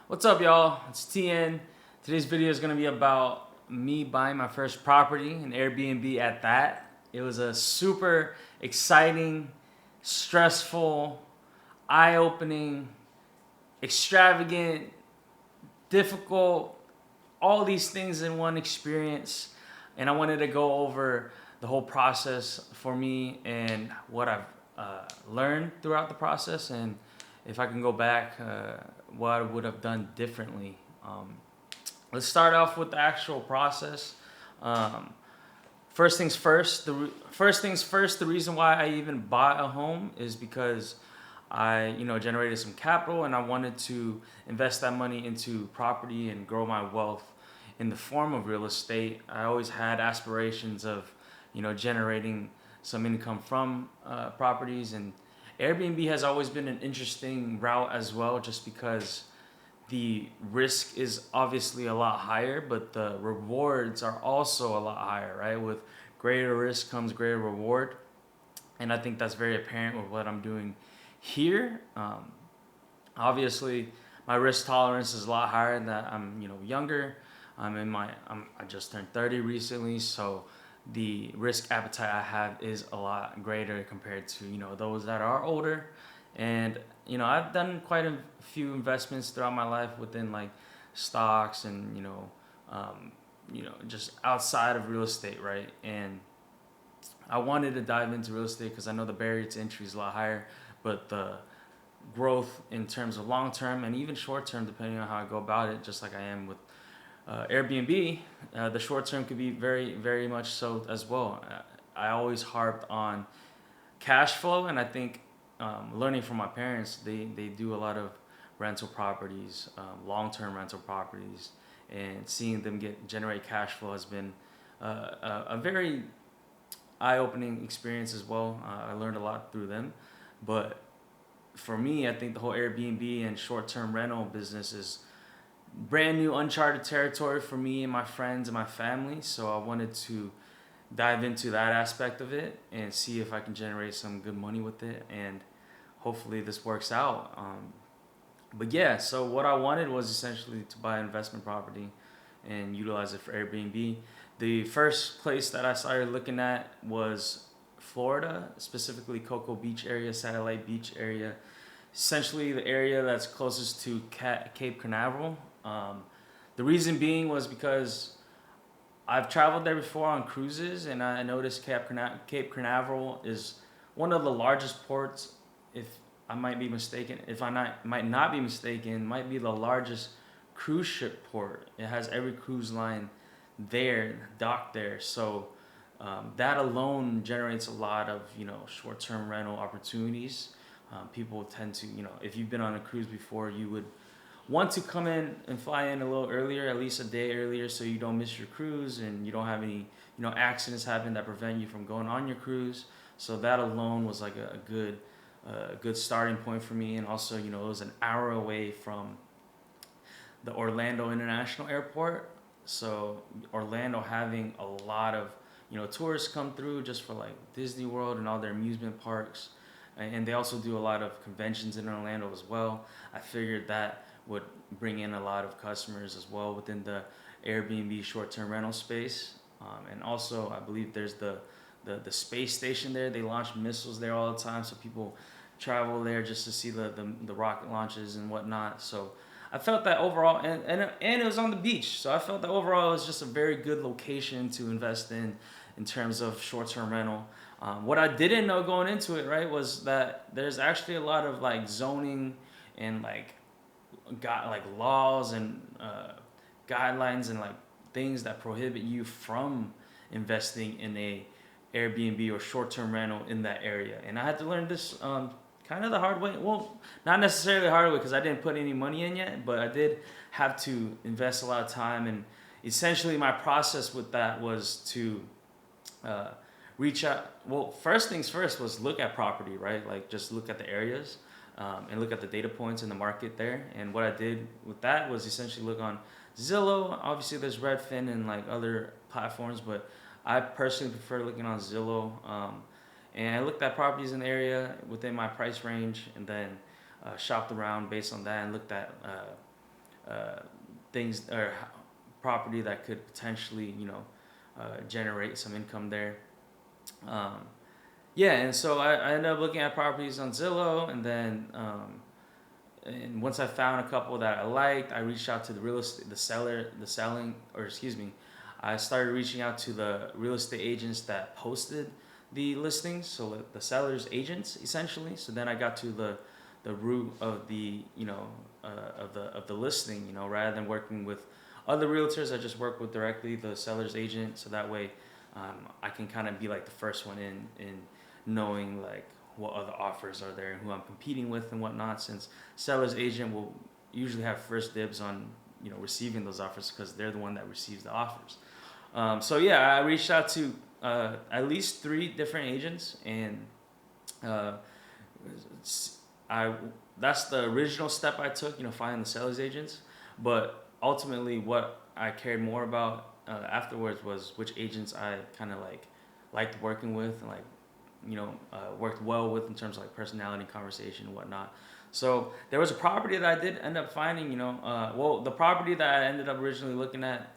What's up, y'all? It's TN. Today's video is going to be about me buying my first property, an Airbnb at that. It was a super exciting, stressful, eye-opening, extravagant, difficult, all these things in one experience. And I wanted to go over the whole process for me and what I've learned throughout the process, and if I can go back, what I would have done differently. Let's start off with the actual process. Um, First things first. First things first. The reason why I even bought a home is because I generated some capital and I wanted to invest that money into property and grow my wealth in the form of real estate. I always had aspirations of, generating some income from properties, and Airbnb has always been an interesting route as well, just because the risk is obviously a lot higher, but the rewards are also a lot higher, right? With greater risk comes greater reward. And I think that's very apparent with what I'm doing here. Obviously, my risk tolerance is a lot higher that I'm, younger. I just turned 30 recently, so the risk appetite I have is a lot greater compared to, those that are older. And I've done quite a few investments throughout my life within like stocks and just outside of real estate, right? And I wanted to dive into real estate because I know the barrier to entry is a lot higher, but the growth in terms of long term and even short term, depending on how I go about it, just like I am with Airbnb, the short term could be very, very much so as well. I always harped on cash flow, and I think learning from my parents, they do a lot of rental properties, long-term rental properties, and seeing them generate cash flow has been a very eye-opening experience as well. I learned a lot through them, but for me, I think the whole Airbnb and short-term rental business is brand new, uncharted territory for me and my friends and my family. So I wanted to dive into that aspect of it and see if I can generate some good money with it, and hopefully this works out. But yeah, so what I wanted was essentially to buy an investment property and utilize it for Airbnb. The first place that I started looking at was Florida, specifically Cocoa Beach area, Satellite Beach area, essentially the area that's closest to Cape Canaveral. The reason being was because I've traveled there before on cruises, and I noticed Cape Canaveral is one of the largest ports. If I might be mistaken, if I might not be mistaken, might be the largest cruise ship port. It has every cruise line there, docked there. So that alone generates a lot of short-term rental opportunities. People tend to, if you've been on a cruise before, you would want to come in and fly in a little earlier, at least a day earlier, so you don't miss your cruise and you don't have any accidents happen that prevent you from going on your cruise. So that alone was like a good starting point for me. And also, it was an hour away from the Orlando International Airport. So Orlando having a lot of tourists come through just for like Disney World and all their amusement parks, and they also do a lot of conventions in Orlando as well. I figured that would bring in a lot of customers as well within the Airbnb short-term rental space. And also, I believe there's the space station there. They launch missiles there all the time, so people travel there just to see the rocket launches and whatnot. So I felt that overall, and it was on the beach, so I felt that overall it was just a very good location to invest in terms of short-term rental. What I didn't know going into it, right, was that there's actually a lot of like zoning and like laws and guidelines and like things that prohibit you from investing in a Airbnb or short-term rental in that area. And I had to learn this kind of the hard way. Well, not necessarily the hard way because I didn't put any money in yet, but I did have to invest a lot of time. And essentially my process with that was to reach out. Well, first things first was look at property, right? Like just look at the areas and look at the data points in the market there. And what I did with that was essentially look on Zillow. Obviously there's Redfin and like other platforms, but I personally prefer looking on Zillow. And I looked at properties in the area within my price range, and then shopped around based on that and looked at uh, things or property that could potentially, generate some income there. Um, yeah, and so I ended up looking at properties on Zillow, and then and once I found a couple that I liked, I reached out to the real estate, the seller, the selling, or excuse me, I started reaching out to the real estate agents that posted the listings, so the seller's agents essentially. So then I got to the root of the of the listing, rather than working with other realtors. I just work with directly the seller's agent, so that way I can kind of be like the first one in knowing like what other offers are there and who I'm competing with and whatnot. Since seller's agent will usually have first dibs on receiving those offers because they're the one that receives the offers. So yeah, I reached out to at least 3 different agents, and uh, I that's the original step I took, finding the seller's agents. But ultimately, what I cared more about afterwards was which agents I kind of liked working with, and worked well with in terms of like personality, conversation, and whatnot. So there was a property that I did end up finding. The property that I ended up originally looking at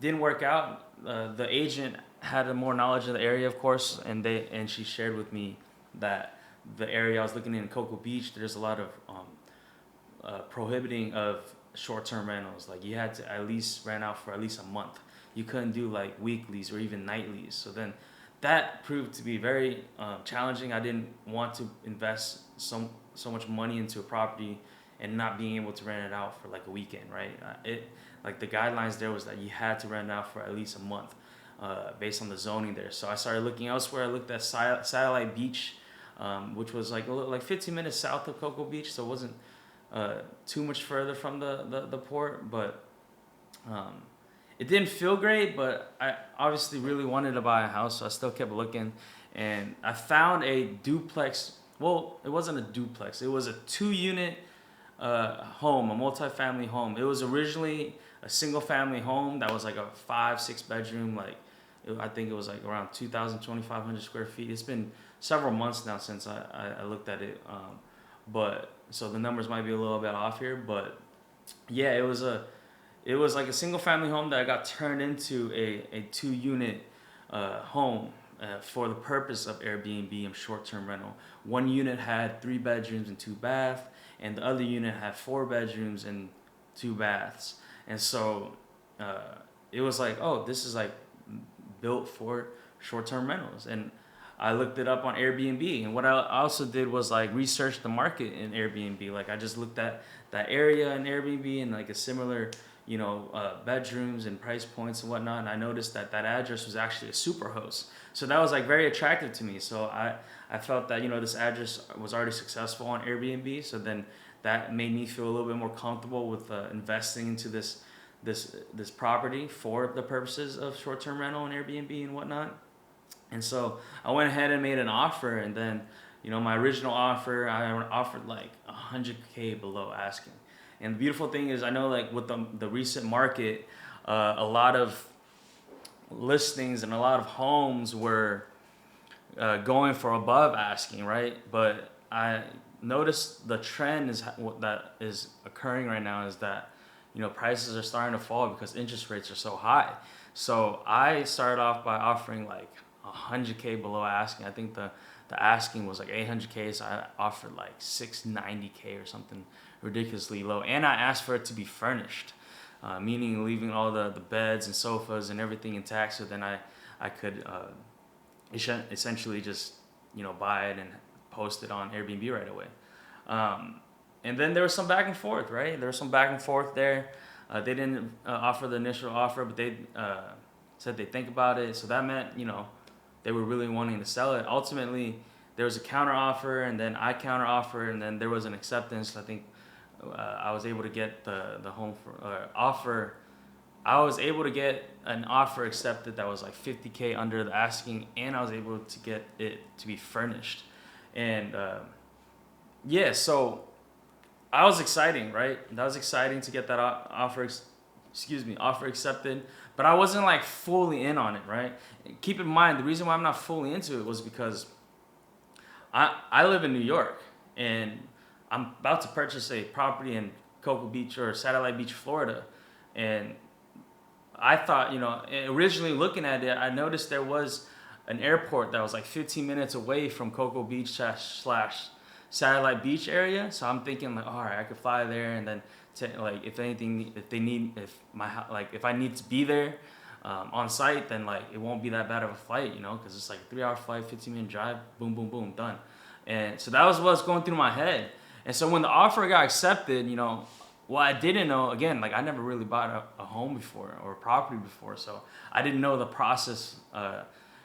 didn't work out. The agent had more knowledge of the area, of course, and she shared with me that the area I was looking in Cocoa Beach, there's a lot of prohibiting of short-term rentals. Like you had to at least rent out for at least a month. You couldn't do like weeklies or even nightlies. So then that proved to be very challenging. I didn't want to invest so much money into a property and not being able to rent it out for like a weekend, right? The guidelines there was that you had to rent it out for at least a month, based on the zoning there. So I started looking elsewhere. I looked at Satellite Beach, which was like 15 minutes south of Cocoa Beach, so it wasn't too much further from the port, but it didn't feel great. But I obviously really wanted to buy a house, so I still kept looking, and I found a duplex. Well, it wasn't a duplex. It was a 2-unit home, a multi-family home. It was originally a single-family home that was like a 5-6 bedroom. I think it was like around 2,500 square feet. It's been several months now since I looked at it, but so the numbers might be a little bit off here. But yeah, it was like a single-family home that got turned into a 2-unit home. For the purpose of Airbnb and short-term rental. One unit had 3 bedrooms and 2 baths, and the other unit had 4 bedrooms and 2 baths. And so it was like, oh, this is like built for short-term rentals. And I looked it up on Airbnb, and what I also did was like research the market in Airbnb. Like I just looked at that area in Airbnb and like a similar bedrooms and price points and whatnot, and I noticed that address was actually a super host. So that was like very attractive to me. So I felt that this address was already successful on Airbnb. So then that made me feel a little bit more comfortable with investing into this property for the purposes of short-term rental and Airbnb and whatnot. And so I went ahead and made an offer, and then my original offer, I offered like 100K below asking. And the beautiful thing is, I know like with the recent market, a lot of listings and a lot of homes were going for above asking, right? But I noticed the trend that is occurring right now is that prices are starting to fall because interest rates are so high. So I started off by offering like 100K below asking. I think the asking was like 800K, so I offered like 690K or something ridiculously low. And I asked for it to be furnished, meaning leaving all the beds and sofas and everything intact, so then I could essentially just buy it and post it on Airbnb right away. And then there was some back and forth, right? There was some back and forth there. They didn't offer the initial offer, but they said they think about it. So that meant they were really wanting to sell it. Ultimately, there was a counter offer, and then I counter offered, and then there was an acceptance. I think I was able to get the home offer. I was able to get an offer accepted that was like 50K under the asking, and I was able to get it to be furnished. And so I was exciting, right? That was exciting to get that offer accepted, but I wasn't like fully in on it, right? Keep in mind, the reason why I'm not fully into it was because I live in New York, and I'm about to purchase a property in Cocoa Beach or Satellite Beach, Florida. And I thought, originally looking at it, I noticed there was an airport that was like 15 minutes away from Cocoa Beach slash Satellite Beach area. So I'm thinking like, all right, I could fly there, and then like if anything, if I need to be there on site, then like it won't be that bad of a flight, because it's like a 3-hour flight, 15-minute drive, boom, boom, boom, done. And so that was what's going through my head. And so when the offer got accepted, well, I didn't know, again, like I never really bought a home before or a property before. So I didn't know the process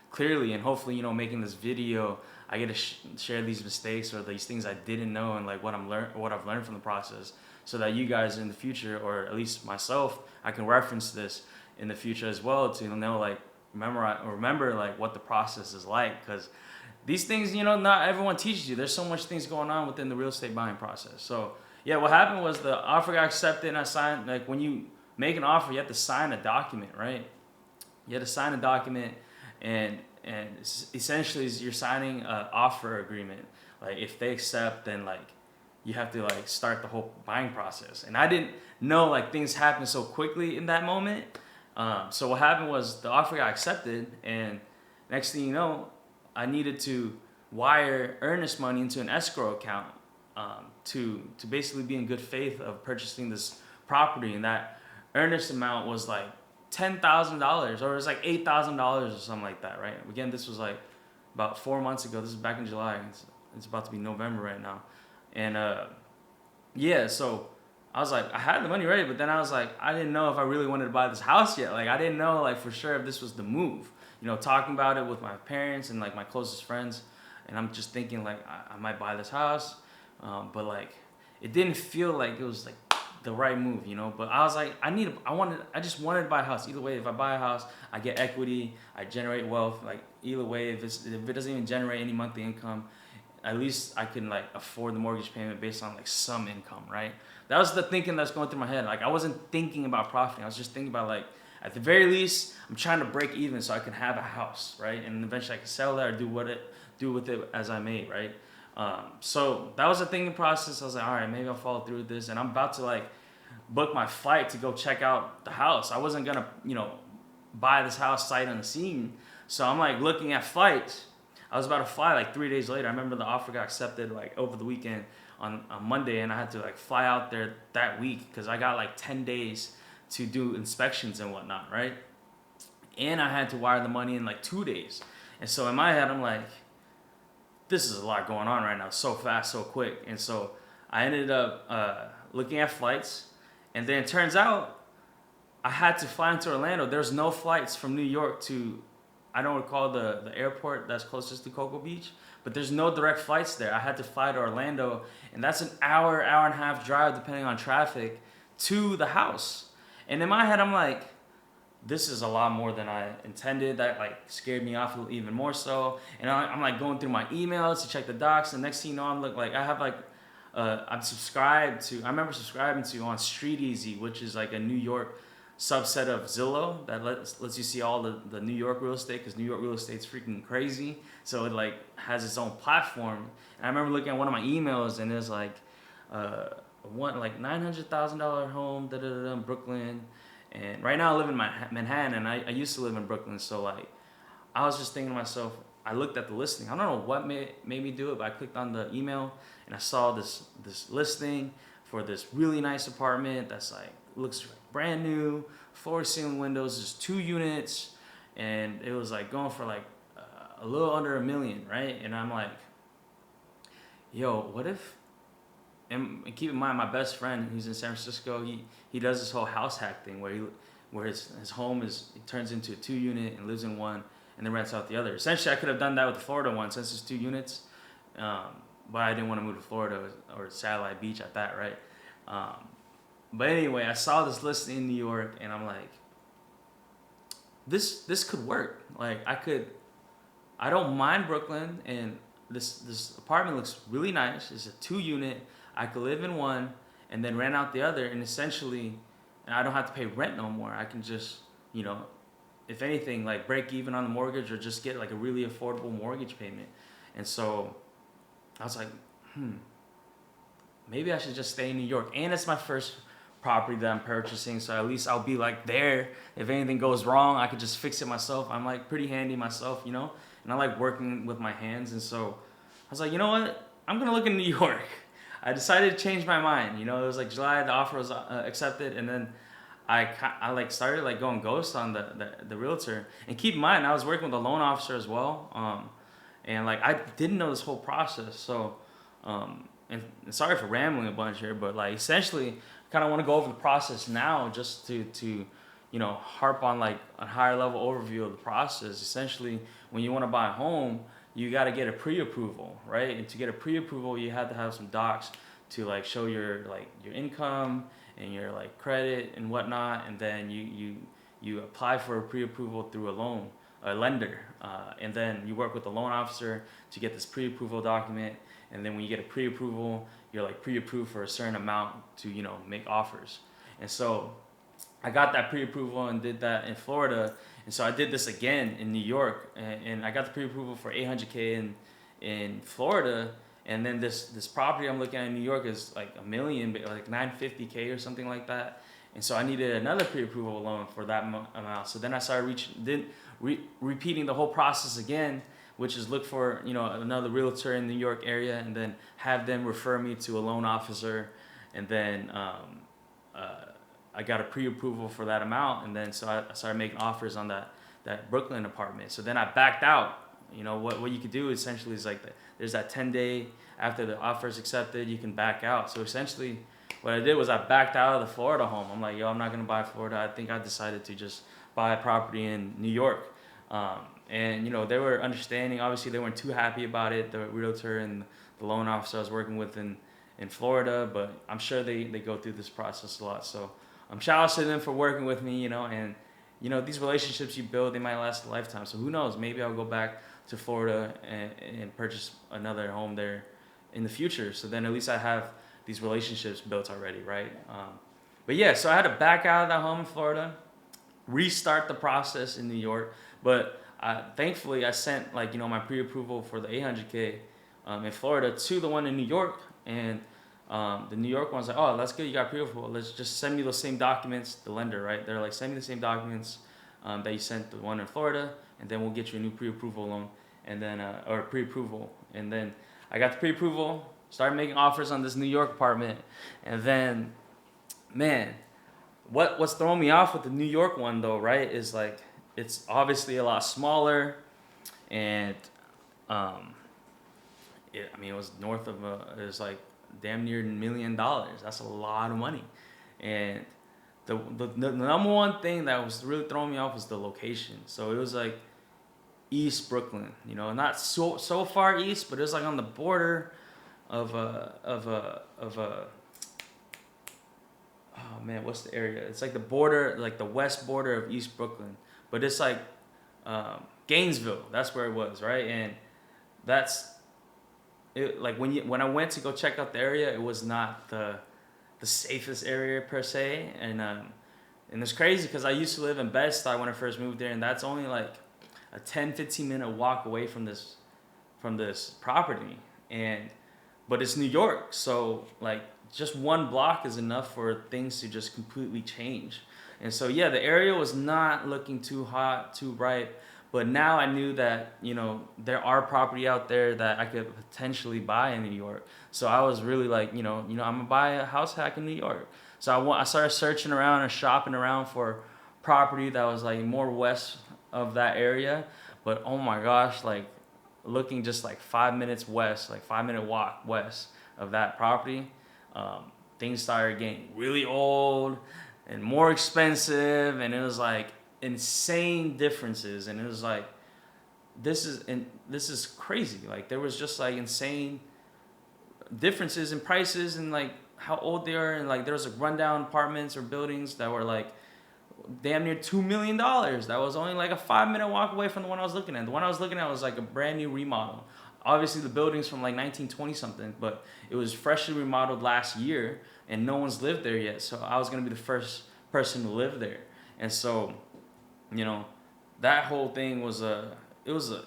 clearly. And hopefully, making this video, I get to share these mistakes or these things I didn't know, and like what I've learned from the process, so that you guys in the future, or at least myself, I can reference this in the future as well to know, like, remember like what the process is like. Because these things, not everyone teaches you. There's so much things going on within the real estate buying process. So yeah, what happened was the offer got accepted, and I signed. Like when you make an offer, you have to sign a document, right? You have to sign a document, and essentially you're signing an offer agreement. Like if they accept, then like you have to like start the whole buying process. And I didn't know like things happened so quickly in that moment. So what happened was the offer got accepted, and next thing you know, I needed to wire earnest money into an escrow account to basically be in good faith of purchasing this property. And that earnest amount was like $10,000, or it was like $8,000 or something like that, right? Again, this was like about 4 months ago. This is back in July. It's about to be November right now. And yeah, so I was like, I had the money ready, but then I was like, I didn't know if I really wanted to buy this house yet. Like I didn't know like for sure if this was the move. Talking about it with my parents and like my closest friends, and I'm just thinking like I might buy this house, but like it didn't feel like it was like the right move, But I was like, I just wanted to buy a house. Either way, if I buy a house, I get equity, I generate wealth. Like either way, if it doesn't even generate any monthly income, at least I can like afford the mortgage payment based on like some income, right? That was the thinking that's going through my head. Like I wasn't thinking about profiting. I was just thinking about like, at the very least, I'm trying to break even so I can have a house, right? And eventually I can sell that or do with it as I may, right? So that was the thinking process. I was like, all right, maybe I'll follow through with this. And I'm about to like book my flight to go check out the house. I wasn't gonna, buy this house sight unseen. So I'm like looking at flights. I was about to fly like 3 days later. I remember the offer got accepted like over the weekend on Monday, and I had to like fly out there that week because I got like 10 days to do inspections and whatnot, right? And I had to wire the money in like 2 days. And so in my head, I'm like, this is a lot going on right now, so fast, so quick. And so I ended up looking at flights, and then it turns out I had to fly into Orlando. There's no flights from New York to, I don't recall the airport that's closest to Cocoa Beach, but there's no direct flights there. I had to fly to Orlando, and that's an hour and a half drive, depending on traffic, to the house. And in my head, I'm like, this is a lot more than I intended. That like scared me off even more so. And I'm like going through my emails to check the docs. And next thing you know, I'm subscribed to, I remember subscribing to on StreetEasy, which is like a New York subset of Zillow that lets you see all the New York real estate, because New York real estate's freaking crazy. So it like has its own platform. And I remember looking at one of my emails, and it's like, one like $900,000 home in Brooklyn, and right now I live in Manhattan, and I used to live in Brooklyn. So like I was just thinking to myself, I looked at the listing. I don't know what made me do it, but I clicked on the email and I saw this listing for this really nice apartment that's like looks brand new, floor to ceiling windows, just 2 units, and it was like going for like a little under $1 million, right? And I'm like, yo, what if? And keep in mind, my best friend, who's in San Francisco, he does this whole house hack thing where his home he turns into a 2 unit and lives in one and then rents out the other. Essentially, I could have done that with the Florida one since it's 2 units, but I didn't want to move to Florida or Satellite Beach at that, right? But anyway, I saw this listing in New York, and I'm like, this could work. Like I don't mind Brooklyn, and this apartment looks really nice. It's a 2 unit. I could live in one and then rent out the other, and essentially, and I don't have to pay rent no more. I can just, if anything, like break even on the mortgage or just get like a really affordable mortgage payment. And so I was like, maybe I should just stay in New York. And it's my first property that I'm purchasing, so at least I'll be like there. If anything goes wrong, I could just fix it myself. I'm like pretty handy myself, you know, and I like working with my hands. And so I was like, you know what? I'm gonna look in New York. I decided to change my mind. You know, it was like July, the offer was accepted, and then I like started like going ghost on the realtor. And keep in mind, I was working with a loan officer as well, and like I didn't know this whole process. So, and sorry for rambling a bunch here, but like essentially, I kind of want to go over the process now, just to you know, harp on like a higher level overview of the process. Essentially, when you want to buy a home, you got to get a pre-approval, right? And to get a pre-approval, you have to have some docs to like show your like your income and your like credit and whatnot, and then you apply for a pre-approval through a lender, and then you work with the loan officer to get this pre-approval document, and then when you get a pre-approval, you're like pre-approved for a certain amount to, you know, make offers. And so I got that pre-approval and did that in Florida, and so I did this again in New York, and I got the pre-approval for 800K in Florida, and then this property I'm looking at in New York is like a million, like 950K or something like that, and so I needed another pre-approval loan for that amount. So then I started repeating the whole process again, which is look for, you know, another realtor in the New York area, and then have them refer me to a loan officer, and then I got a pre-approval for that amount, and then so I started making offers on that Brooklyn apartment. So then I backed out. You know, what you could do essentially is like there's that 10-day after the offer is accepted, you can back out. So essentially what I did was I backed out of the Florida home. I'm like, yo, I'm not gonna buy Florida. I think I decided to just buy a property in New York. And you know, they were understanding. Obviously they weren't too happy about it, the realtor and the loan officer I was working with in Florida, but I'm sure they go through this process a lot. So shout out to them for working with me, you know, and you know, these relationships you build, they might last a lifetime. So who knows? Maybe I'll go back to Florida and purchase another home there in the future. So then at least I have these relationships built already, right? But yeah, so I had to back out of that home in Florida, restart the process in New York. But thankfully, I sent like, you know, my pre-approval for the 800K in Florida to the one in New York, and the New York one's like, oh, that's good, you got pre-approval. Let's just send me those same documents, the lender, right? They're like, send me the same documents that you sent the one in Florida, and then we'll get you a new pre-approval loan, and then, or pre-approval. And then I got the pre-approval, started making offers on this New York apartment, and then, man, what's throwing me off with the New York one though, right, is like, it's obviously a lot smaller, and I mean, it was north of, it was like damn near $1 million. That's a lot of money. And the number one thing that was really throwing me off was the location. So it was like East Brooklyn, you know, not so far east, but it was like on the border of oh man, what's the area? It's like the border, like the west border of East Brooklyn, but it's like Gainesville. That's where it was, right? And that's it. Like when I went to go check out the area, it was not the safest area per se, and it's crazy because I used to live in Bed-Stuy when I first moved there, and that's only like a 10-15 minute walk away from this property, but it's New York, so like just one block is enough for things to just completely change. And so yeah, the area was not looking too hot, too bright, but now I knew that, you know, there are property out there that I could potentially buy in New York. So I was really like, you know, I'm gonna buy a house hack in New York. So I started searching around and shopping around for property that was like more west of that area. But oh my gosh, like looking just like 5 minutes west, like 5 minute walk west of that property, things started getting really old and more expensive, and it was like insane differences, and it was like this is crazy. Like there was just like insane differences in prices and like how old they are, and like there was like rundown apartments or buildings that were like damn near $2 million. That was only like a 5 minute walk away from the one I was looking at. The one I was looking at was like a brand new remodel. Obviously the building's from like 1920 something, but it was freshly remodeled last year and no one's lived there yet. So I was gonna be the first person to live there. And so, you know, that whole thing was it was a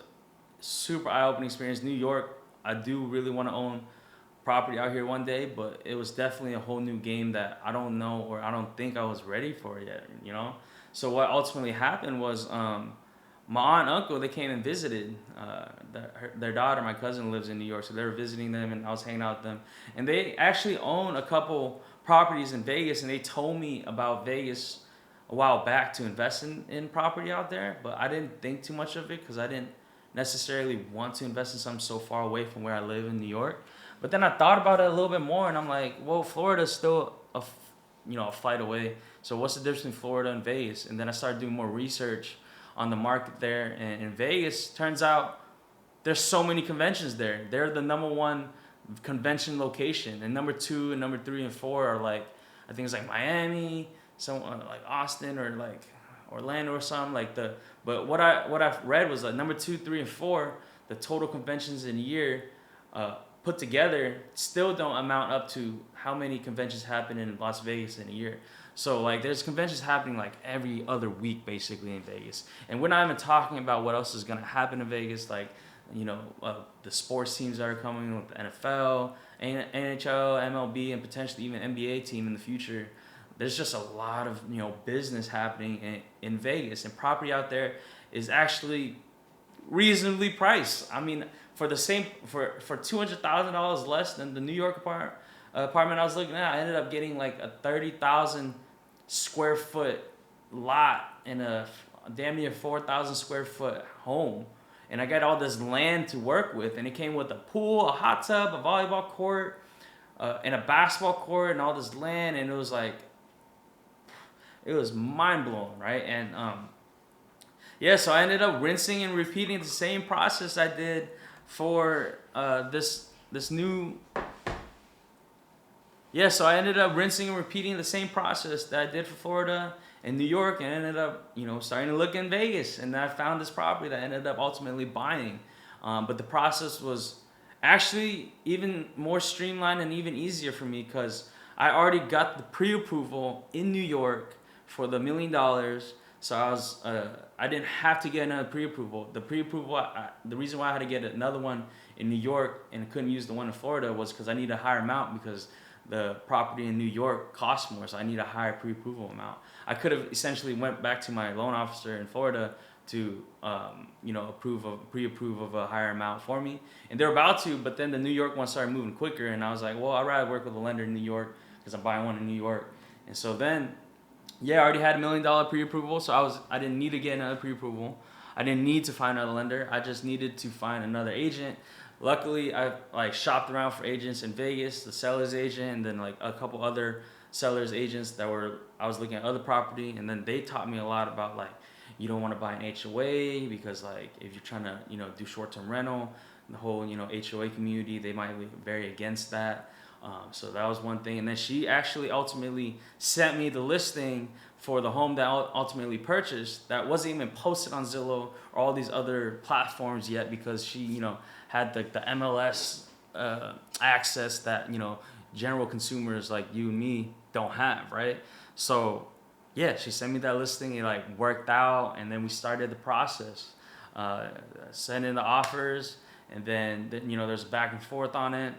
super eye-opening experience. New York, I do really want to own property out here one day, but it was definitely a whole new game that I don't know, or I don't think I was ready for yet, you know? So what ultimately happened was my aunt and uncle, they came and visited. Their daughter, my cousin, lives in New York, so they were visiting them, and I was hanging out with them. And they actually own a couple properties in Vegas, and they told me about Vegas a while back to invest in property out there, but I didn't think too much of it because I didn't necessarily want to invest in something so far away from where I live in New York. But then I thought about it a little bit more, and I'm like, well, Florida's still a flight away. So what's the difference between Florida and Vegas? And then I started doing more research on the market there. And in Vegas, turns out there's so many conventions there. They're the number one convention location, and number two and number three and four are like, I think it's like Miami, some like Austin or like Orlando or something like the. But what I've read was like number 2, 3, and 4, the total conventions in a year, put together, still don't amount up to how many conventions happen in Las Vegas in a year. So like there's conventions happening like every other week basically in Vegas, and we're not even talking about what else is gonna happen in Vegas, like the sports teams that are coming with the NFL, NHL, MLB, and potentially even NBA team in the future. There's just a lot of business happening in Vegas, and property out there is actually reasonably priced. I mean, for the same for $200,000 less than the New York apartment I was looking at, I ended up getting like a 30,000 square foot lot in a damn near 4,000 square foot home. And I got all this land to work with, and it came with a pool, a hot tub, a volleyball court, and a basketball court, and all this land, and it was like, it was mind blowing, right? And yeah, so I ended up rinsing and repeating the same process I did for this new. Yeah, so I ended up rinsing and repeating the same process that I did for Florida and New York, and ended up, starting to look in Vegas. And then I found this property that I ended up ultimately buying. But the process was actually even more streamlined and even easier for me because I already got the pre-approval in New York for the $1 million. So I didn't have to get another pre-approval. The pre-approval, the reason why I had to get another one in New York and couldn't use the one in Florida was because I need a higher amount, because the property in New York costs more, so I need a higher pre-approval amount. I could have essentially went back to my loan officer in Florida to pre-approve of a higher amount for me, and they're about to, but then the New York one started moving quicker, and I was like, well, I'd rather work with a lender in New York because I'm buying one in New York. And so then, yeah, I already had $1 million pre-approval, so I didn't need to get another pre-approval. I didn't need to find another lender. I just needed to find another agent. Luckily, I shopped around for agents in Vegas, the seller's agent, and then like a couple other sellers agents I was looking at other property, and then they taught me a lot about like, you don't want to buy an HOA because like if you're trying to do short-term rental, the whole HOA community, they might be very against that. So that was one thing. And then she actually ultimately sent me the listing for the home that I ultimately purchased that wasn't even posted on Zillow or all these other platforms yet, because she had the MLS access that general consumers like you and me don't have, right? So yeah, she sent me that listing. It like worked out, and then we started the process, sent in the offers, and then there's back and forth on it.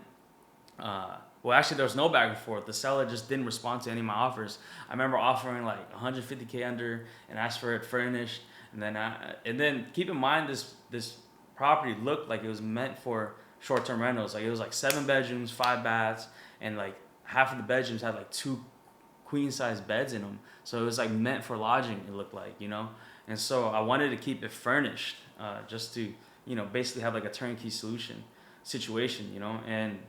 Well, actually, there was no back and forth. The seller just didn't respond to any of my offers. I remember offering like $150K under and asked for it furnished, and then keep in mind this property looked like it was meant for short-term rentals. Like it was like 7 bedrooms, 5 baths, and like half of the bedrooms had like 2 queen-size beds in them. So it was like meant for lodging. It looked like, and so I wanted to keep it furnished, just to basically have like a turnkey situation, and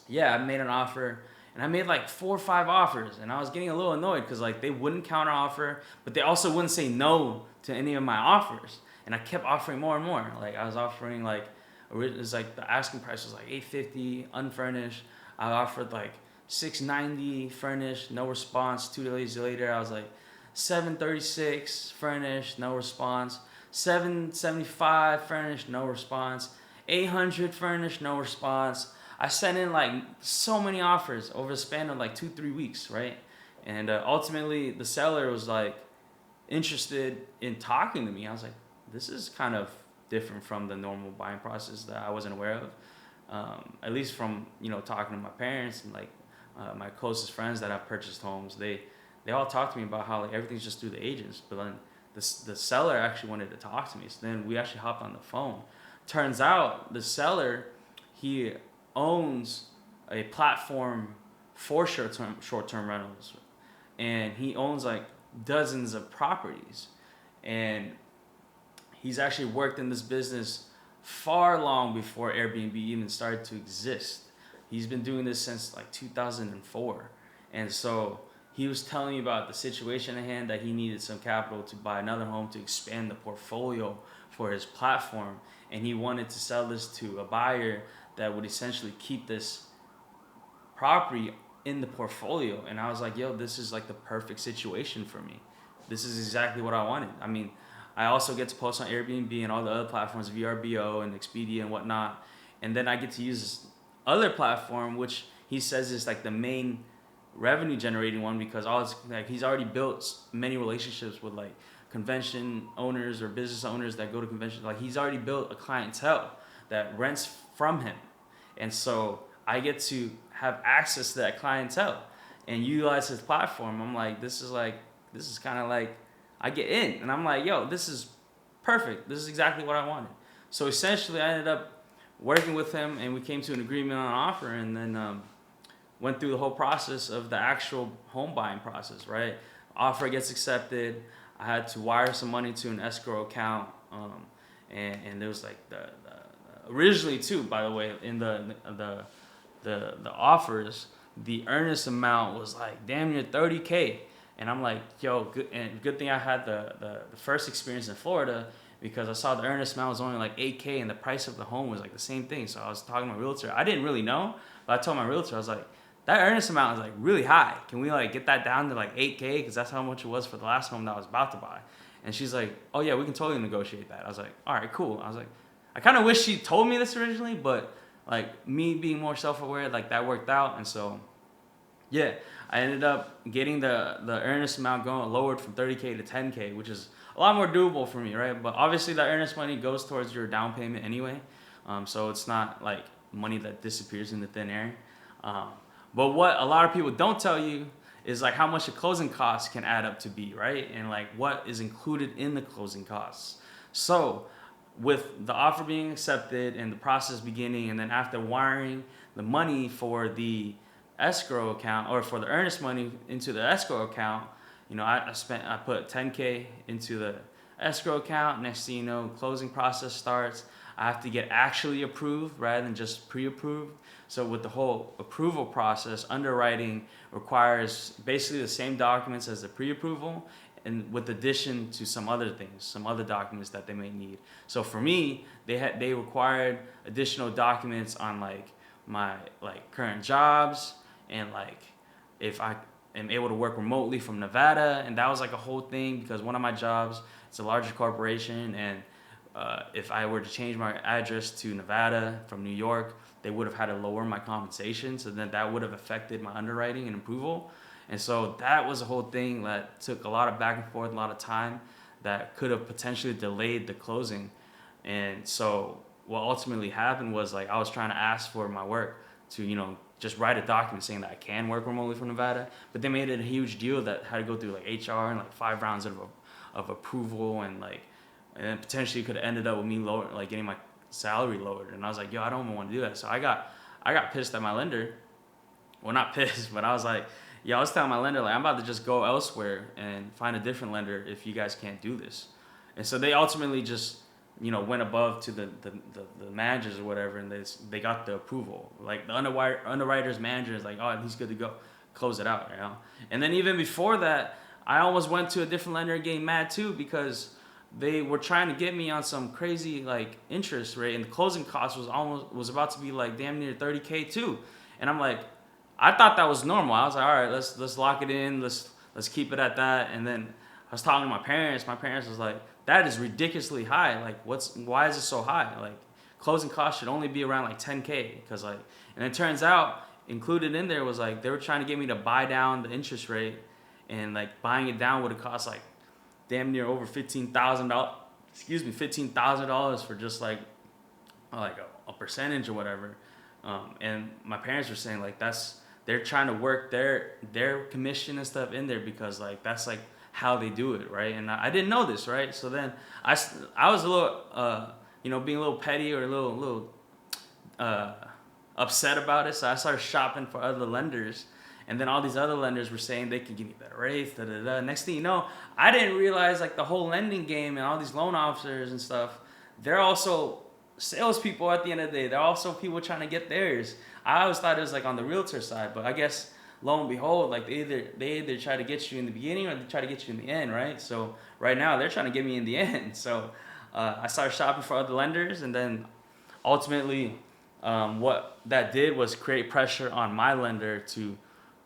yeah, I made an offer, and I made like 4 or 5 offers, and I was getting a little annoyed because like they wouldn't counter offer, but they also wouldn't say no to any of my offers, and I kept offering more and more. Like I was offering like, it was like the asking price was like $850 unfurnished. I offered like $690 furnished, no response. 2 days later, I was like $736 furnished, no response. $775 furnished, no response. $800 furnished, no response. I sent in like so many offers over the span of like 2-3 weeks, right? And ultimately, the seller was like interested in talking to me. I was like, this is kind of different from the normal buying process that I wasn't aware of. At least from talking to my parents and like my closest friends that have purchased homes, they all talk to me about how like everything's just through the agents. But then the seller actually wanted to talk to me, so then we actually hopped on the phone. Turns out the seller, he owns a platform for short term rentals, and he owns like dozens of properties, and he's actually worked in this business far long before Airbnb even started to exist. He's been doing this since like 2004. And so he was telling me about the situation at hand, that he needed some capital to buy another home to expand the portfolio for his platform. And he wanted to sell this to a buyer that would essentially keep this property in the portfolio. And I was like, yo, this is like the perfect situation for me. This is exactly what I wanted. I mean, I also get to post on Airbnb and all the other platforms, VRBO and Expedia and whatnot. And then I get to use this other platform, which he says is like the main revenue generating one, because all it's like he's already built many relationships with like convention owners or business owners that go to conventions. Like he's already built a clientele that rents from him. And so I get to have access to that clientele and utilize his platform. I'm like, this is kind of like, I get in, and I'm like, yo, this is perfect. This is exactly what I wanted. So essentially, I ended up working with him, and we came to an agreement on an offer, and then went through the whole process of the actual home buying process, right? Offer gets accepted. I had to wire some money to an escrow account, and there was like the originally too, by the way, in the offers, the earnest amount was like damn near $30K. And I'm like, yo, good thing I had the first experience in Florida, because I saw the earnest amount was only like $8K and the price of the home was like the same thing. So I was talking to my realtor. I didn't really know, but I told my realtor, I was like, that earnest amount is like really high. Can we like get that down to like 8K? Because that's how much it was for the last home that I was about to buy. And she's like, oh yeah, we can totally negotiate that. I was like, all right, cool. I was like, I kind of wish she told me this originally, but like me being more self-aware, like that worked out. And so yeah, I ended up getting the earnest amount lowered from 30K to 10K, which is a lot more doable for me, right? But obviously that earnest money goes towards your down payment anyway, so it's not like money that disappears into thin air. But what a lot of people don't tell you is like how much the closing costs can add up to be, right? And like what is included in the closing costs. So with the offer being accepted and the process beginning, and then after wiring the money for the escrow account, or for the earnest money into the escrow account, I put 10K into the escrow account. Next thing you know, closing process starts. I have to get actually approved rather than just pre-approved. So with the whole approval process, underwriting requires basically the same documents as the pre-approval, and with addition to some other things, some other documents that they may need. So for me, they required additional documents on like my like current jobs, and like if I am able to work remotely from Nevada. And that was like a whole thing, because one of my jobs, it's a larger corporation, and if I were to change my address to Nevada from New York, they would have had to lower my compensation, so then that would have affected my underwriting and approval. And so that was a whole thing that took a lot of back and forth, a lot of time, that could have potentially delayed the closing. And so what ultimately happened was, like, I was trying to ask for my work to, just write a document saying that I can work remotely from Nevada, but they made it a huge deal that had to go through like HR and like 5 rounds of approval, and then potentially could have ended up with me getting my salary lowered. And I was like, yo, I don't even want to do that. So I got pissed at my lender. Well, not pissed, but I was like, yeah, I was telling my lender, like, I'm about to just go elsewhere and find a different lender if you guys can't do this. And so they ultimately just, went above to the managers or whatever, and they got the approval. Like the underwriter's manager is like, oh, he's good to go, close it out, And then even before that, I almost went to a different lender getting mad too, because they were trying to get me on some crazy like interest rate, and the closing cost was about to be like damn near 30K too. And I'm like, I thought that was normal. I was like, all right, let's lock it in. Let's keep it at that. And then I was talking to my parents. My parents was like, that is ridiculously high. Like, why is it so high? Like, closing costs should only be around like 10K, because like, and it turns out included in there was like they were trying to get me to buy down the interest rate, and like buying it down would have cost like damn near over $15,000. $15,000 for just like a percentage or whatever. And my parents were saying like they're trying to work their commission and stuff in there because like that's like how they do it, right? And I didn't know this, right? So then I was a little being a little petty or a little uh, upset about it. So I started shopping for other lenders. And then all these other lenders were saying they could give me better rates. Da, da, da. Next thing you know, I didn't realize like the whole lending game and all these loan officers and stuff, they're also salespeople at the end of the day. They're also people trying to get theirs. I always thought it was like on the realtor side, but I guess lo and behold, like they either try to get you in the beginning or they try to get you in the end, right? So right now they're trying to get me in the end. So I started shopping for other lenders, and then ultimately, what that did was create pressure on my lender to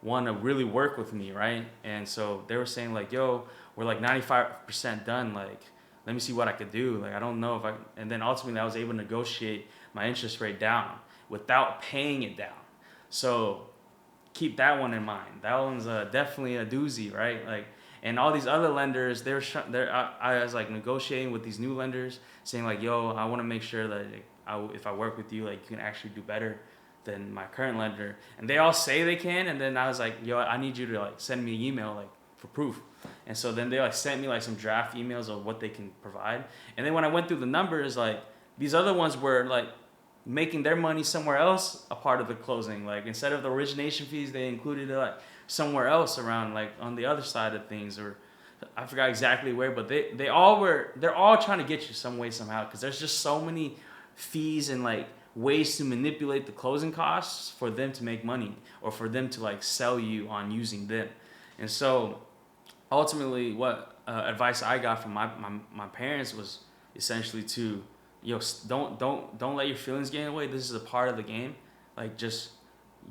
want to really work with me, right? And so they were saying like, "Yo, we're like 95% done. Like, let me see what I could do. Like, I don't know if I." And then ultimately, I was able to negotiate my interest rate down without paying it down. So keep that one in mind. That one's definitely a doozy, right? Like, and all these other lenders, I was like negotiating with these new lenders, saying like, "Yo, I want to make sure that like, if I work with you, like you can actually do better than my current lender." And they all say they can, and then I was like, "Yo, I need you to like send me an email like for proof." And so then they like sent me like some draft emails of what they can provide. And then when I went through the numbers, like these other ones were like making their money somewhere else a part of the closing. Like instead of the origination fees, they included it like somewhere else around like on the other side of things, or I forgot exactly where, but they're all trying to get you some way somehow, because there's just so many fees and like ways to manipulate the closing costs for them to make money or for them to like sell you on using them. And so ultimately what advice I got from my parents was essentially to, don't let your feelings get in the way. This is a part of the game. Like just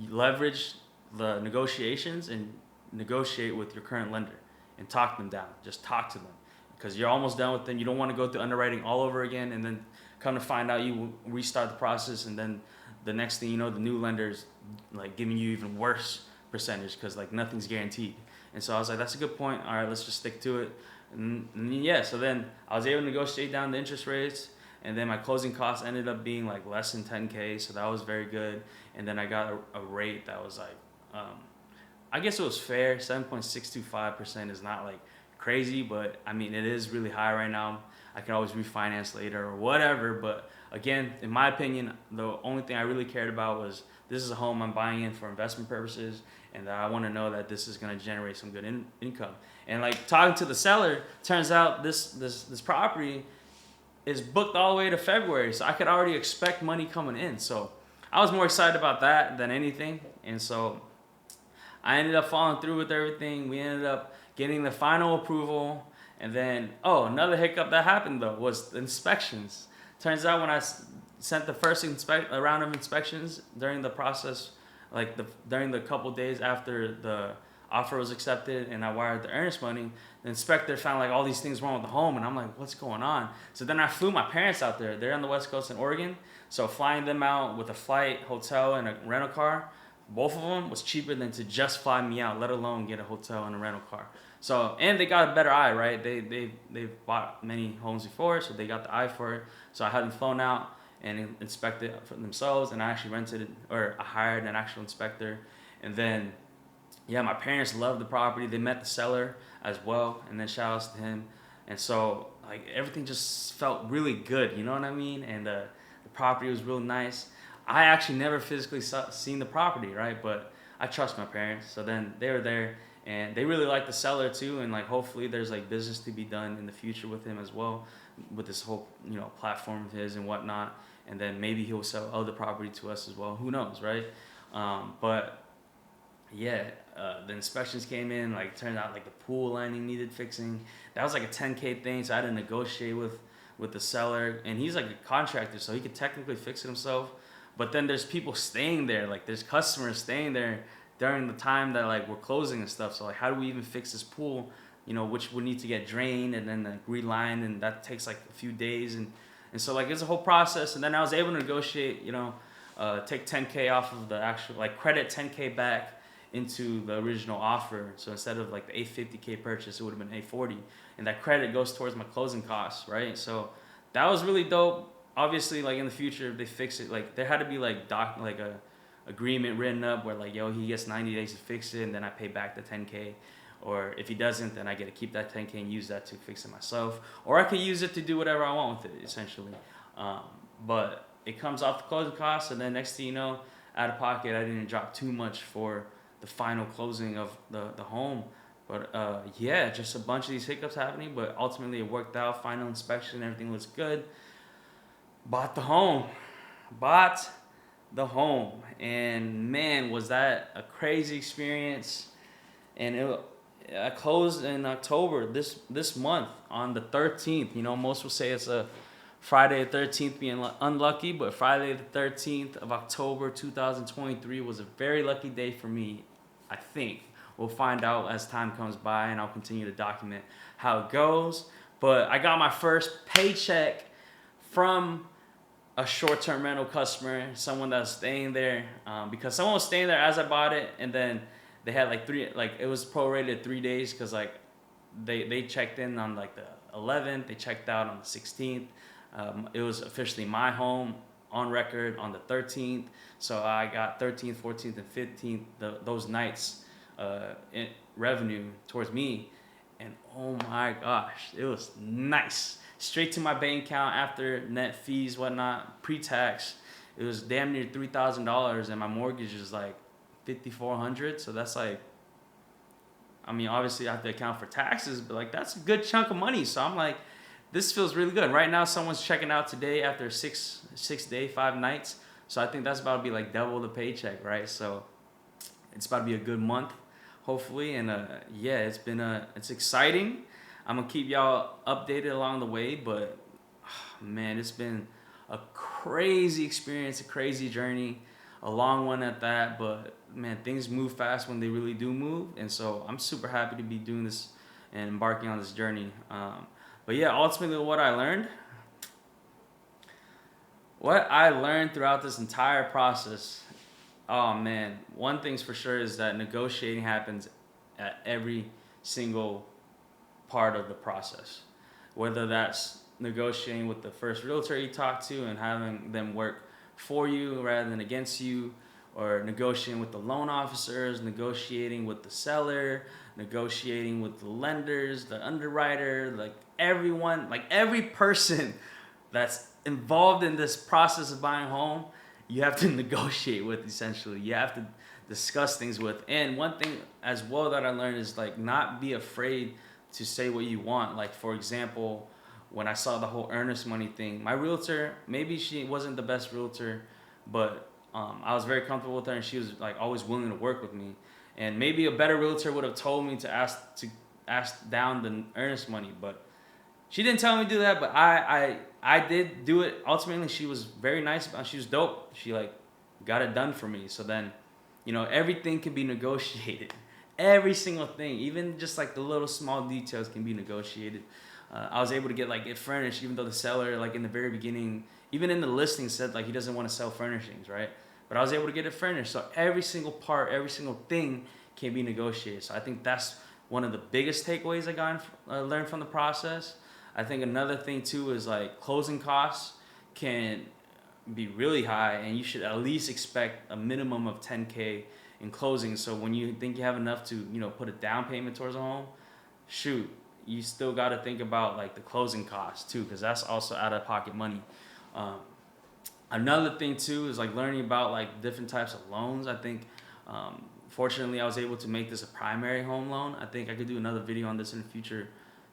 leverage the negotiations and negotiate with your current lender and talk them down. Just talk to them because you're almost done with them. You don't want to go through underwriting all over again and then come to find out you restart the process, and then the next thing you know, the new lender's like giving you even worse percentage because like nothing's guaranteed. And so I was like, that's a good point. All right, let's just stick to it. And yeah, so then I was able to negotiate down the interest rates, and then my closing costs ended up being like less than 10K, so that was very good. And then I got a rate that was like, I guess it was fair. 7.625% is not like crazy, but I mean it is really high right now. I can always refinance later or whatever. But again, in my opinion, the only thing I really cared about was this is a home I'm buying in for investment purposes, and I want to know that this is going to generate some good income. And like talking to the seller, turns out this property is booked all the way to February, so I could already expect money coming in. So I was more excited about that than anything, and so I ended up following through with everything. We ended up getting the final approval. And then, another hiccup that happened though was the inspections. Turns out when I sent the first round of inspections during the process, like during the couple days after the offer was accepted and I wired the earnest money, the inspector found like all these things wrong with the home, and I'm like, what's going on? So then I flew my parents out there. They're on the West Coast in Oregon, so flying them out with a flight, hotel, and a rental car, both of them was cheaper than to just fly me out, let alone get a hotel and a rental car. So, and they got a better eye, right? They've bought many homes before, so they got the eye for it. So I had them flown out and inspected it for themselves, and I actually I hired an actual inspector. And then, yeah, my parents loved the property. They met the seller as well, and then shout outs to him. And so, like, everything just felt really good, you know what I mean? And the property was real nice. I actually never physically seen the property, right? But I trust my parents. So then they were there, and they really like the seller too. And like, hopefully there's like business to be done in the future with him as well, with this whole, platform of his and whatnot. And then maybe he'll sell other property to us as well. Who knows, right? But yeah, the inspections came in, like turned out like the pool lining needed fixing. That was like a 10K thing. So I had to negotiate with the seller, and he's like a contractor, so he could technically fix it himself. But then there's people staying there, like there's customers staying there during the time that like we're closing and stuff. So like, how do we even fix this pool, which would need to get drained and then relined, and that takes like a few days. And so like it's a whole process. And then I was able to negotiate, take 10K off of the actual, like credit 10K back into the original offer. So instead of like the $850K purchase, it would have been $840. And that credit goes towards my closing costs, right? So that was really dope. obviously, like in the future, if they fix it, like there had to be like like a agreement written up where like, yo, he gets 90 days to fix it, and then I pay back the 10K. Or if he doesn't, then I get to keep that 10K and use that to fix it myself. Or I can use it to do whatever I want with it, essentially. Um, but it comes off the closing costs, and then next thing you know, out of pocket, I didn't drop too much for the final closing of the home. But yeah, just a bunch of these hiccups happening, but ultimately it worked out. Final inspection, everything looks good. Bought the home. Bought the home. And man, was that a crazy experience. And I closed in October this month on the 13th. You know, most will say it's a Friday the 13th being unlucky, but Friday the 13th of October 2023 was a very lucky day for me, I think. We'll find out as time comes by, and I'll continue to document how it goes. But I got my first paycheck from a short-term rental customer, someone that's staying there, because someone was staying there as I bought it, and then they had like it was prorated 3 days because like they checked in on like the 11th, they checked out on the 16th. It was officially my home on record on the 13th, so I got 13th, 14th, and 15th those nights in revenue towards me, and oh my gosh, it was nice. Straight to my bank account after net fees, whatnot, pre-tax. It was damn near $3,000, and my mortgage is like $5,400. So that's like, I mean, obviously I have to account for taxes, but like that's a good chunk of money. So I'm like, this feels really good. Right now, someone's checking out today after 5 nights. So I think that's about to be like double the paycheck, right? So it's about to be a good month, hopefully. And yeah, it's exciting. I'm gonna keep y'all updated along the way, but man, it's been a crazy experience, a crazy journey, a long one at that. But man, things move fast when they really do move, and so I'm super happy to be doing this and embarking on this journey. But yeah, ultimately, what I learned throughout this entire process. Oh man, one thing's for sure is that negotiating happens at every single part of the process, whether that's negotiating with the first realtor you talk to and having them work for you rather than against you, or negotiating with the loan officers, negotiating with the seller, negotiating with the lenders, the underwriter, like everyone, like every person that's involved in this process of buying a home, you have to negotiate with, essentially. You have to discuss things with. And one thing as well that I learned is like not be afraid to say what you want. Like, for example, when I saw the whole earnest money thing, my realtor, maybe she wasn't the best realtor, but I was very comfortable with her, and she was like always willing to work with me. And maybe a better realtor would have told me to ask down the earnest money, but she didn't tell me to do that. But I did do it. Ultimately, she was very nice about it. She was dope. She like got it done for me. So then, you know, everything can be negotiated. Every single thing, even just like the little small details, can be negotiated. I was able to get it furnished, even though the seller, like in the very beginning, even in the listing, said like he doesn't want to sell furnishings, right? But I was able to get it furnished. So every single part, every single thing can be negotiated. So I think that's one of the biggest takeaways I learned from the process. I think another thing too is like closing costs can be really high, and you should at least expect a minimum of 10K in closing. So when you think you have enough to, you know, put a down payment towards a home, shoot, you still got to think about like the closing costs too, because that's also out of pocket money. Another thing too is like learning about like different types of loans. I think fortunately I was able to make this a primary home loan. I think I could do another video on this in the future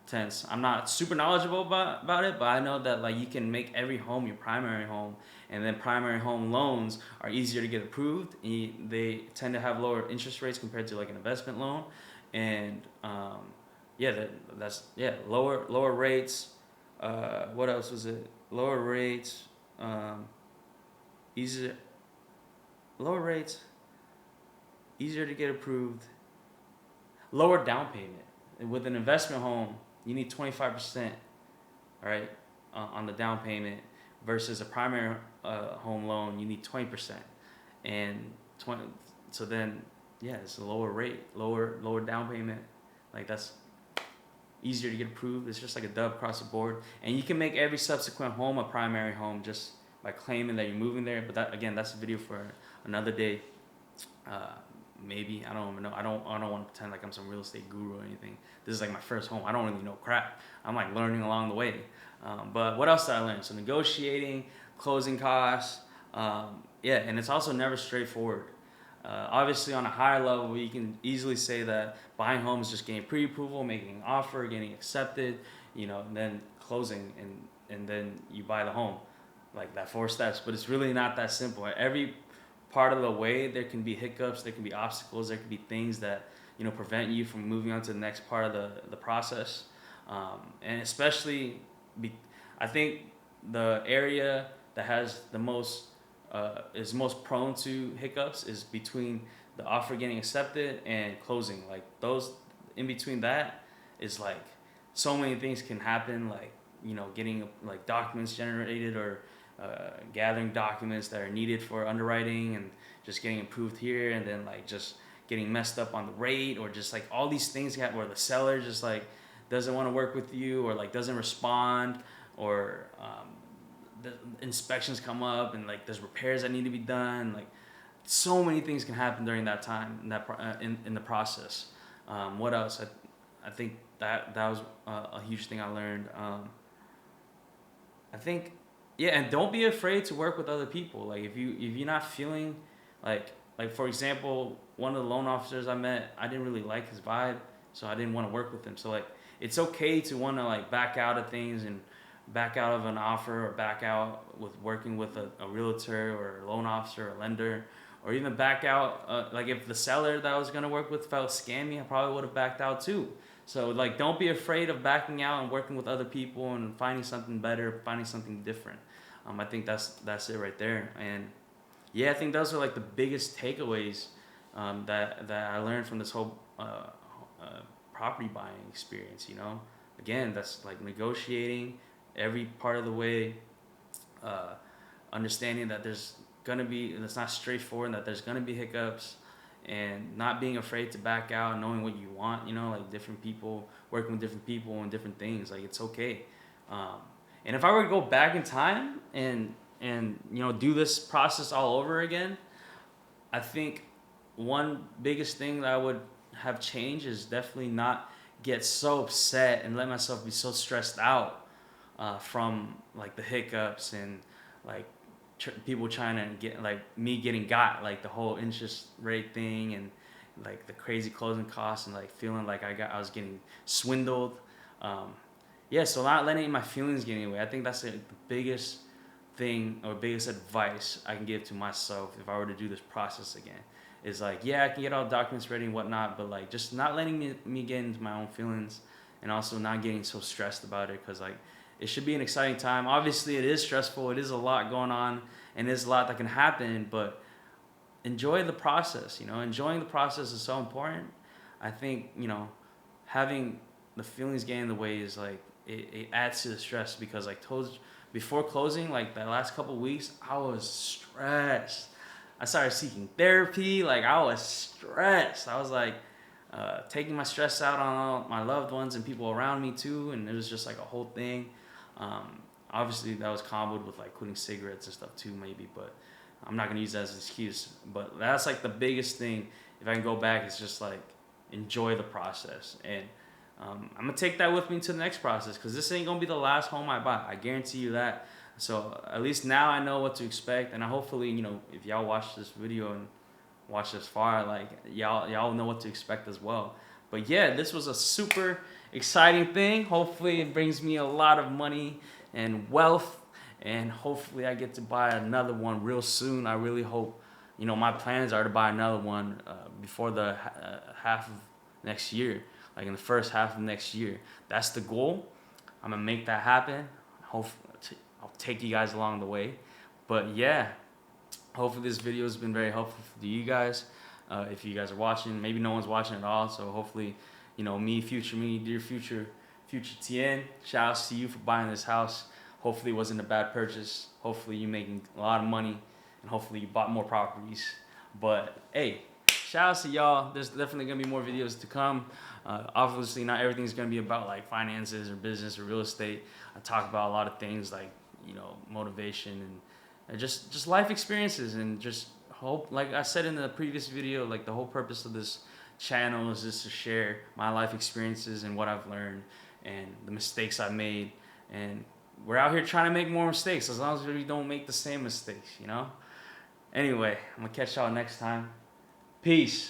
tense. I'm not super knowledgeable about it, but I know that like you can make every home your primary home, and then primary home loans are easier to get approved. They tend to have lower interest rates compared to like an investment loan, and lower rates. What else was it? Lower rates, easier to get approved. Lower down payment. And with an investment home, you need 25%, right, on the down payment, versus a primary home loan, you need 20%, and 20. So then, yeah, it's a lower rate, lower down payment. Like that's easier to get approved. It's just like a dub across the board, and you can make every subsequent home a primary home just by claiming that you're moving there. But that, again, that's a video for another day. Maybe, I don't even know. I don't want to pretend like I'm some real estate guru or anything. This is like my first home. I don't really know crap. I'm like learning along the way. But what else did I learn? So negotiating, closing costs. Yeah, and it's also never straightforward. Obviously, on a higher level, you can easily say that buying homes is just getting pre-approval, making an offer, getting accepted, and then closing, and then you buy the home, like that 4 steps. But it's really not that simple. Every part of the way, there can be hiccups, there can be obstacles, there can be things that prevent you from moving on to the next part of the process. And especially, I think the area that has the most is most prone to hiccups is between the offer getting accepted and closing. Like those in between that is like so many things can happen, like getting like documents generated or gathering documents that are needed for underwriting and just getting approved here, and then like just getting messed up on the rate, or just like all these things where the seller just like doesn't want to work with you, or like doesn't respond, or the inspections come up and like there's repairs that need to be done. Like so many things can happen during that time in the process. What else? I think that was a huge thing I learned. I think, yeah, and don't be afraid to work with other people. Like if you're not feeling like for example, one of the loan officers I met, I didn't really like his vibe, so I didn't want to work with him. So like it's okay to want to like back out of things and back out of an offer, or back out with working with a realtor or a loan officer or a lender, or even back out like if the seller that I was gonna work with felt scammy, I probably would have backed out too. So like don't be afraid of backing out and working with other people and finding something better, finding something different. I think that's it right there. And yeah, I think those are like the biggest takeaways that I learned from this whole property buying experience. Again, that's like negotiating every part of the way, understanding that it's not straightforward, and that there's gonna be hiccups, and not being afraid to back out, and knowing what you want. Like different people, working with different people and different things. Like it's okay. And if I were to go back in time and do this process all over again, I think one biggest thing that I would have changed is definitely not get so upset and let myself be so stressed out from like the hiccups and like people trying to get like me getting got, like the whole interest rate thing and like the crazy closing costs, and like feeling like I was getting swindled. Yeah, so not letting my feelings get in the way. I think that's the biggest thing or biggest advice I can give to myself if I were to do this process again. Is like, yeah, I can get all the documents ready and whatnot, but like just not letting me get into my own feelings, and also not getting so stressed about it, because like it should be an exciting time. Obviously, it is stressful. It is a lot going on, and there's a lot that can happen, but enjoy the process. Enjoying the process is so important. I think, having the feelings get in the way is like, it adds to the stress, because like before closing, like the last couple of weeks, I was stressed. I started seeking therapy. Like I was stressed. I was like taking my stress out on all my loved ones and people around me too, and it was just like a whole thing. Obviously that was comboed with like quitting cigarettes and stuff too, maybe, but I'm not gonna use that as an excuse. But that's like the biggest thing. If I can go back, it's just like enjoy the process, and I'm gonna take that with me to the next process, because this ain't gonna be the last home I buy. I guarantee you that. So at least now I know what to expect, and I hopefully, if y'all watch this video and watch this far, like y'all know what to expect as well. But yeah, this was a super exciting thing. Hopefully it brings me a lot of money and wealth, and hopefully I get to buy another one real soon. I really hope. My plans are to buy another one before the half of next year, like in the first half of next year. That's the goal. I'm gonna make that happen. Hopefully I'll take you guys along the way. But yeah, hopefully this video has been very helpful to you guys. If you guys are watching, maybe no one's watching at all, so hopefully, me, dear future Tien, shout outs to you for buying this house. Hopefully it wasn't a bad purchase. Hopefully you're making a lot of money, and hopefully you bought more properties. But hey, shout outs to y'all. There's definitely gonna be more videos to come. Obviously, not everything's gonna be about like finances or business or real estate. I talk about a lot of things like motivation and just life experiences and just hope. Like I said in the previous video, like the whole purpose of this channel is just to share my life experiences and what I've learned and the mistakes I made. And we're out here trying to make more mistakes as long as we don't make the same mistakes. Anyway, I'm gonna catch y'all next time. Peace.